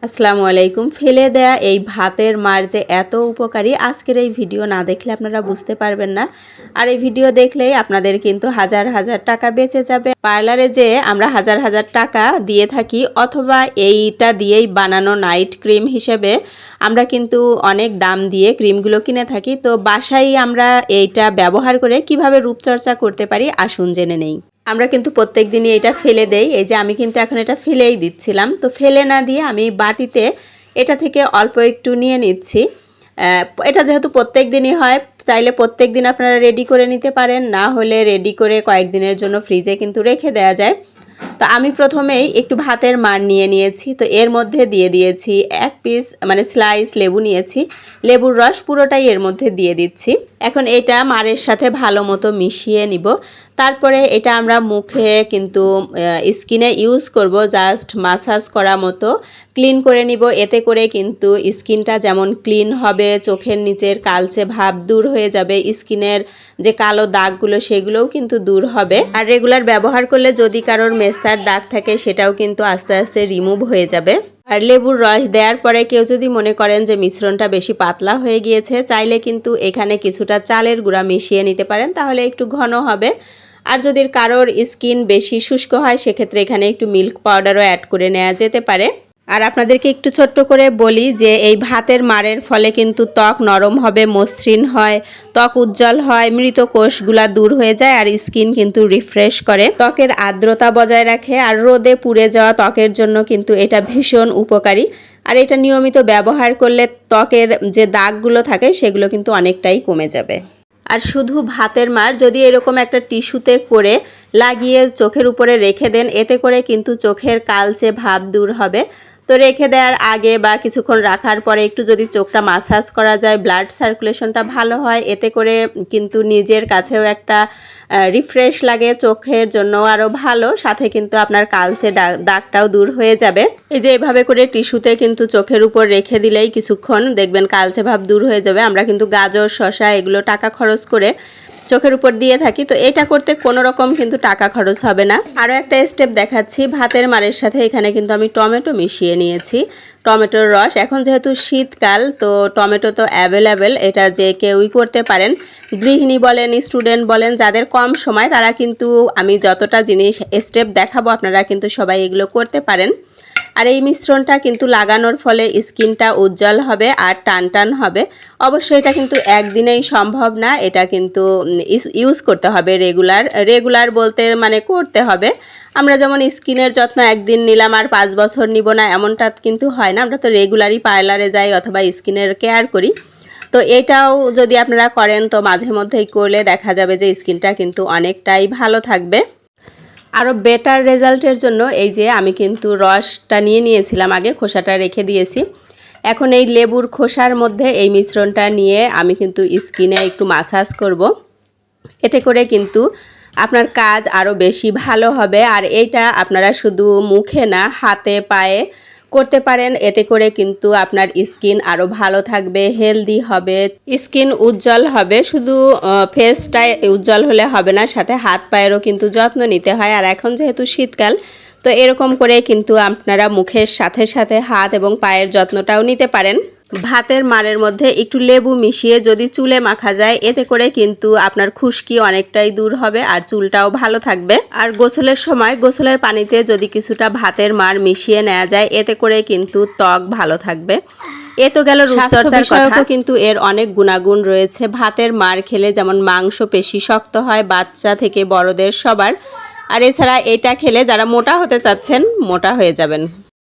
আসসালামু আলাইকুম। ফেলে দেয়া এই ভাতের মার যে এত উপকারী, আজকের এই ভিডিও না দেখলে আপনারা বুঝতে পারবেন না। আর এই ভিডিও দেখলেই আপনাদের কিন্তু হাজার হাজার টাকা বেঁচে যাবে। পার্লারে যে আমরা হাজার হাজার টাকা দিয়ে থাকি, অথবা এইটা দিয়েই বানানো নাইট ক্রিম হিসেবে আমরা কিন্তু অনেক দাম দিয়ে ক্রিমগুলো কিনে থাকি। তো বাসায় আমরা এইটা ব্যবহার করে কিভাবে রূপচর্চা করতে পারি আসুন জেনে নেই। আমরা কিন্তু প্রত্যেক দিনই এটা ফেলে দেই। এই যে আমি কিন্তু এখন এটা ফেলেই দিচ্ছিলাম। তো ফেলে না দিয়ে আমি বাটিতে এটা থেকে অল্প একটু নিয়ে নিচ্ছি। এটা যেহেতু প্রত্যেক দিনই হয়, চাইলে প্রত্যেক দিন আপনারা রেডি করে নিতে পারেন, না হলে রেডি করে কয়েকদিনের জন্য ফ্রিজে কিন্তু রেখে দেওয়া যায়। তো আমি প্রথমেই একটু ভাতের মার নিয়ে নিয়েছি। তো এর মধ্যে দিয়ে দিয়েছি এক পিস মানে স্লাইস লেবু নিয়েছি, লেবুর রস পুরোটাই এর মধ্যে দিয়ে দিচ্ছি। এখন এটা মারের সাথে ভালো মতো মিশিয়ে নিব। তারপরে এটা আমরা মুখে কিন্তু স্কিনে ইউজ করব, জাস্ট মাসাজ করা মতো ক্লিন করে নিব। এতে করে কিন্তু স্কিনটা যেমন ক্লিন হবে, চোখের নিচের কালচে ভাব দূর হয়ে যাবে, স্কিনের যে কালো দাগগুলো সেগুলোও কিন্তু দূর হবে। আর রেগুলার ব্যবহার করলে যদি কারোর মেস্তার দাগ থাকে সেটাও কিন্তু আস্তে আস্তে রিমুভ হয়ে যাবে। আর লেবুর রস দেওয়ার পরে কেউ যদি মনে করেন যে মিশ্রণটা বেশি পাতলা হয়ে গিয়েছে, চাইলে কিন্তু এখানে কিছুটা চালের গুঁড়া মিশিয়ে নিতে পারেন, তাহলে একটু ঘন হবে। আর যদি কারোর স্কিন বেশি শুষ্ক হয় সেক্ষেত্রে এখানে একটু মিল্ক পাউডারও অ্যাড করে নেওয়া যেতে পারে। আর আপনাদেরকে একটু ছোট্ট করে বলি যে এই ভাতের মারের ফলে কিন্তু ত্বক নরম হবে, মসৃণ হয়, ত্বক উজ্জ্বল হয়, মৃত কোষগুলা দূর হয়ে যায়, আর স্কিন কিন্তু রিফ্রেশ করে, ত্বকের আর্দ্রতা বজায় রাখে। আর রোদে পুড়ে যাওয়া ত্বকের জন্য কিন্তু এটা ভীষণ উপকারী। আর এটা নিয়মিত ব্যবহার করলে ত্বকের যে দাগগুলো থাকে সেগুলো কিন্তু অনেকটাই কমে যাবে। আর শুধু ভাতের মার যদি এরকম একটা টিস্যুতে করে লাগিয়ে চোখের উপরে রেখে দেন, এতে করে কিন্তু চোখের কালচে ভাব দূর হবে। তো রেখে দেওয়ার আগে বা কিছুক্ষণ রাখার পরে একটু যদি চোখটা মাসাজ করা যায়, ব্লাড সার্কুলেশনটা ভালো হয়, এতে করে কিন্তু নিজের কাছেও একটা রিফ্রেশ লাগে, চোখের জন্য আরও ভালো, সাথে কিন্তু আপনার কালচে দাগটাও দূর হয়ে যাবে। এই যে এভাবে করে টিস্যুতে কিন্তু চোখের উপর রেখে দিলেই কিছুক্ষণ দেখবেন কালচে ভাব দূর হয়ে যাবে। আমরা কিন্তু গাজর, শসা এগুলো টাকা খরচ করে চোখের উপর দিয়ে থাকি, তো এটা করতে কোনো রকম কিন্তু টাকা খরচ হবে না। আরও একটা স্টেপ দেখাচ্ছি। ভাতের মারের সাথে এখানে কিন্তু আমি টমেটো মিশিয়ে নিয়েছি, টমেটোর রস। এখন যেহেতু শীতকাল, তো টমেটো তো অ্যাভেলেবেল, এটা যে কেউই করতে পারেন, গৃহিণী বলেন, স্টুডেন্ট বলেন, যাদের কম সময় তারা কিন্তু আমি যতটা জিনিস স্টেপ দেখাবো আপনারা কিন্তু সবাই এগুলো করতে পারেন। আর এই মিশ্রণটা কিন্তু লাগানোর ফলে স্কিনটা উজ্জ্বল হবে আর টান টান হবে। অবশ্যই এটা কিন্তু একদিনেই সম্ভব না, এটা কিন্তু ইউজ করতে হবে রেগুলার বলতে মানে করতে হবে। আমরা যেমন স্কিনের যত্ন একদিন নিলাম আর 5 বছর নিব না, এমনটা কিন্তু হয় না। আমরা তো রেগুলারই পার্লারে যাই অথবা স্কিনের কেয়ার করি। তো এটাও যদি আপনারা করেন তো মাঝে মধ্যেই করলে দেখা যাবে যে স্কিনটা কিন্তু অনেকটাই ভালো থাকবে। আরও বেটার রেজাল্টের জন্য এই যে আমি কিন্তু রসটা নিয়ে নিয়েছিলাম, আগে খোসাটা রেখে দিয়েছি। এখন এই লেবুর খোসার মধ্যে এই মিশ্রণটা নিয়ে আমি কিন্তু স্কিনে একটু মাসাজ করব। এতে করে কিন্তু আপনার কাজ আরও বেশি ভালো হবে। আর এইটা আপনারা শুধু মুখে না, হাতে পায়ে করতে পারেন। এতে করে কিন্তু আপনার স্কিন আরও ভালো থাকবে, হেলদি হবে, স্কিন উজ্জ্বল হবে। শুধু ফেসটাই উজ্জ্বল হলে হবে না, সাথে হাত পায়েরও কিন্তু যত্ন নিতে হয়। আর এখন যেহেতু শীতকাল, তো এরকম করে কিন্তু আপনারা মুখের সাথে সাথে হাত এবং পায়ের যত্নটাও নিতে পারেন। ভাতের মারের মধ্যে একটু লেবু মিশিয়ে যদি চুলে মাখা যায়, এতে করে কিন্তু আপনার খুশকি অনেকটাই দূর হবে আর চুলটাও ভালো থাকবে। আর গোসলের সময় গোসলের পানিতে যদি কিছুটা ভাতের মার মিশিয়ে নেওয়া যায়, এতে করে কিন্তু ত্বক ভালো থাকবে। এ তো গেল রূপচর্চার কথা, কিন্তু এর অনেক গুণাগুণ রয়েছে। ভাতের মার খেলে যেমন মাংসপেশি শক্ত হয় বাচ্চা থেকে বড়দের সবার, আর এছাড়া এটা খেলে যারা মোটা হতে চাচ্ছেন মোটা হয়ে যাবেন।